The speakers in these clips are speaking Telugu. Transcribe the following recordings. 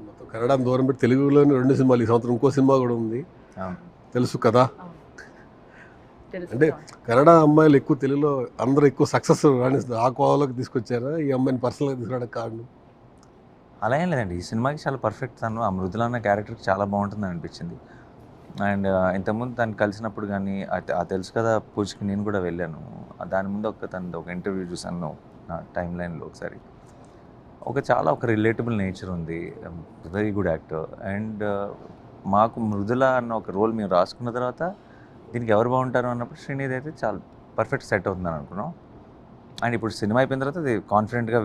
మొత్తం కన్నడని దూరం పెట్టి తెలుగులోని 2 సినిమాలు ఈ సంవత్సరం ఇంకో సినిమా కూడా ఉంది అవును. తెలుసు కదా. అవును. తెలుసు అంటే కదా. కన్నడ అమ్మాయిలు ఎక్కువ తెలుగులో అందరూ ఎక్కువ సక్సెస్ రాణిస్తారు. ఆ కోవలోకి తీసుకొచ్చారా ఈ అమ్మాయిని పర్సనల్గా తీసుకురావడానికి కారణం? అలా ఏం లేదండి. ఈ సినిమాకి చాలా పర్ఫెక్ట్ తను. ఆ మృదుల అన్న క్యారెక్టర్‌కి చాలా బాగుంటుందని అనిపించింది. అండ్ ఇంతకుముందు తను కలిసినప్పుడు కానీ తెలుసు కదా పూజకి నేను కూడా వెళ్ళాను. దాని ముందు తనది ఒక ఇంటర్వ్యూ చూసాను నా టైమ్ లైన్‌లో ఒకసారి. చాలా ఒక రిలేటబుల్ నేచర్ ఉంది. Very good actor. అండ్ మాకు మృదుల అన్న ఒక రోల్ మేము రాసుకున్న తర్వాత దీనికి ఎవరు బాగుంటారు అన్నప్పుడు శ్రీనిధి అయితే చాలా పర్ఫెక్ట్ సెట్ అవుతుందని అనుకున్నాం. అండ్ ఇప్పుడు సినిమా అయిపోయిన తర్వాత అది కాన్ఫిడెంట్గా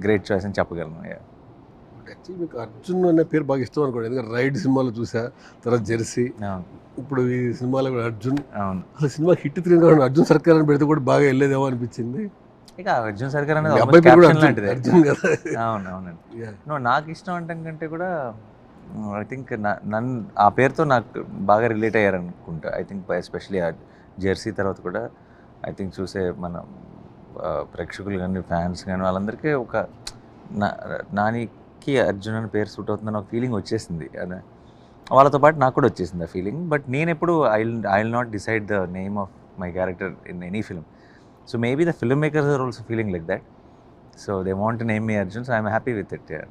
గ్రేట్ చాయిస్ అని చెప్పగలను. యాక్చువల్లీ మీకు అర్జున్ అనే పేరు బాగా ఇష్టం అనుకోండి, ఎందుకంటే రైడ్ సినిమాలో చూసా, తర్వాత జెర్సీ, అవును, ఇప్పుడు ఈ సినిమాలో కూడా అర్జున్. అవును. అసలు సినిమా హిట్ తిరిగి కాబట్టి అర్జున్ సర్కార్ అని పెడితే కూడా బాగా వెళ్ళేదేమో అనిపించింది. ఇక అర్జున్ సర్కార్ అనేది మీ almost అబ్బాయి పేరు కూడా caption అర్జున్ లాంటిదే. అర్జున్ కదా. అవును, అవునండి. Yeah. నాకు ఇష్టం అంటాం కంటే కూడా ఐ థింక్ నన్ను ఆ పేరుతో నాకు బాగా రిలేట్ అయ్యారు అనుకుంటా. ఐ థింక్ ఎస్పెషలీ ఆ జెర్సీ తర్వాత కూడా ఐ థింక్ చూసే మన ప్రేక్షకులు కానీ ఫ్యాన్స్ కానీ వాళ్ళందరికీ ఒక నానికి అర్జున్ అని పేరు సూట్ అవుతుందని ఒక ఫీలింగ్ వచ్చేసింది. అదే వాళ్ళతో పాటు నాకు కూడా వచ్చేసింది ఆ ఫీలింగ్. బట్ నేను ఎప్పుడు I will not decide the name of my character in any film. So maybe the filmmakers are also feeling like that. So they want to name me Arjun, so I'm happy with it. Yeah.